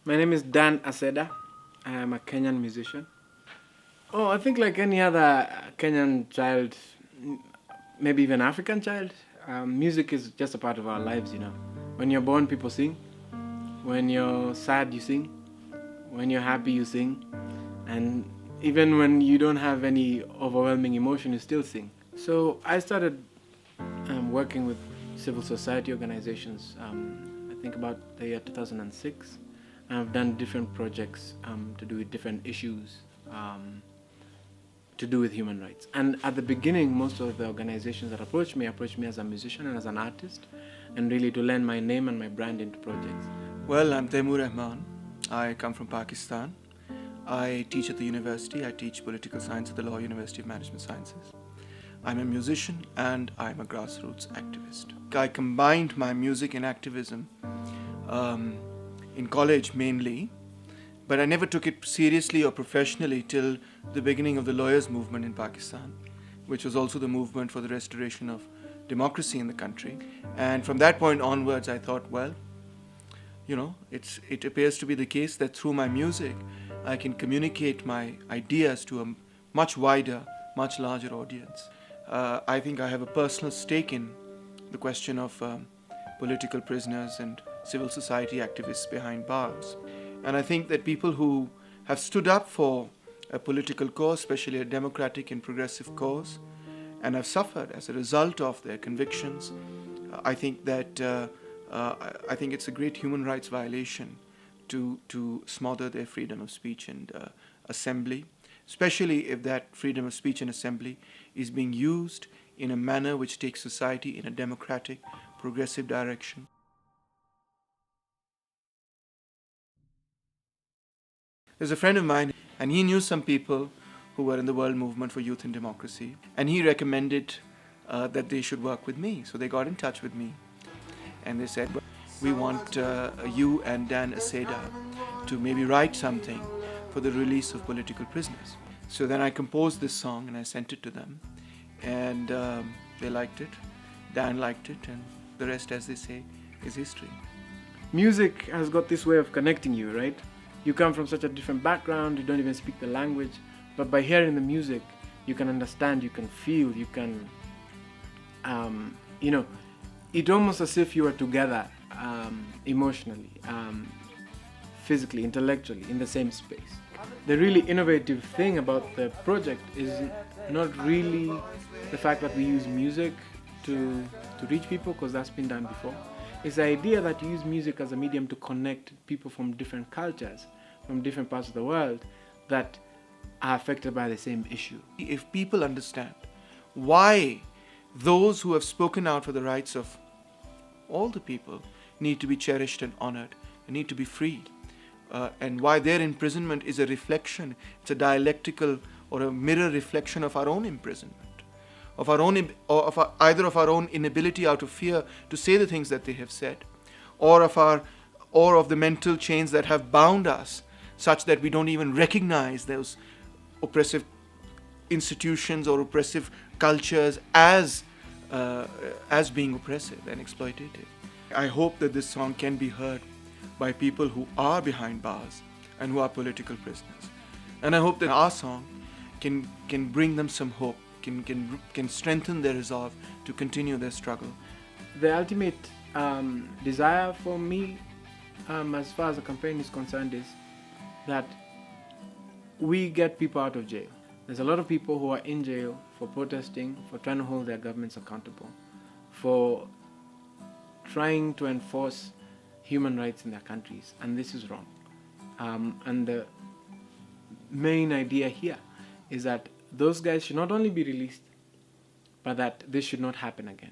My name is Dan Aceda. I am a Kenyan musician. Oh, I think like any other Kenyan child, maybe even African child, music is just a part of our lives, you know. When you're born, people sing. When you're sad, you sing. When you're happy, you sing. And even when you don't have any overwhelming emotion, you still sing. So I started working with civil society organizations, I think about the year 2006. I've done different projects to do with different issues, to do with human rights. And at the beginning, most of the organizations that approached me as a musician and as an artist, and really to lend my name and my brand into projects. Well, I'm Taimur Rahman. I come from Pakistan. I teach at the university. I teach political science at the Law University of Management Sciences. I'm a musician and I'm a grassroots activist. I combined my music and activism in college mainly, but I never took it seriously or professionally till the beginning of the lawyers' movement in Pakistan, which was also the movement for the restoration of democracy in the country. And from that point onwards, I thought, well, it appears to be the case that through my music, I can communicate my ideas to a much wider, much larger audience. I think I have a personal stake in the question of political prisoners and civil society activists behind bars. And I think that people who have stood up for a political cause, especially a democratic and progressive cause, and have suffered as a result of their convictions, I think it's a great human rights violation to smother their freedom of speech and assembly, especially if that freedom of speech and assembly is being used in a manner which takes society in a democratic, progressive direction. There's a friend of mine, and he knew some people who were in the World Movement for Youth and Democracy, and he recommended that they should work with me. So they got in touch with me, and they said, well, we want you and Dan Aceda to maybe write something for the release of political prisoners. So then I composed this song and I sent it to them, and they liked it. Dan liked it, and the rest, as they say, is history. Music has got this way of connecting you, right? You come from such a different background, you don't even speak the language, but by hearing the music, you can understand, you can feel, you can, it's almost as if you were together emotionally, physically, intellectually, in the same space. The really innovative thing about the project is not really the fact that we use music to reach people, because that's been done before. It's the idea that you use music as a medium to connect people from different cultures, from different parts of the world that are affected by the same issue. If people understand why those who have spoken out for the rights of all the people need to be cherished and honored and need to be freed, and why their imprisonment is a reflection, it's a dialectical or a mirror reflection of our own imprisonment, of our own, either of our own inability out of fear to say the things that they have said, or of the mental chains that have bound us, such that we don't even recognize those oppressive institutions or oppressive cultures as being oppressive and exploitative. I hope that this song can be heard by people who are behind bars and who are political prisoners. And I hope that our song can bring them some hope, can strengthen their resolve to continue their struggle. The ultimate desire for me, as far as the campaign is concerned, is that we get people out of jail. There's a lot of people who are in jail for protesting, for trying to hold their governments accountable, for trying to enforce human rights in their countries, and this is wrong. And the main idea here is that those guys should not only be released, but that this should not happen again.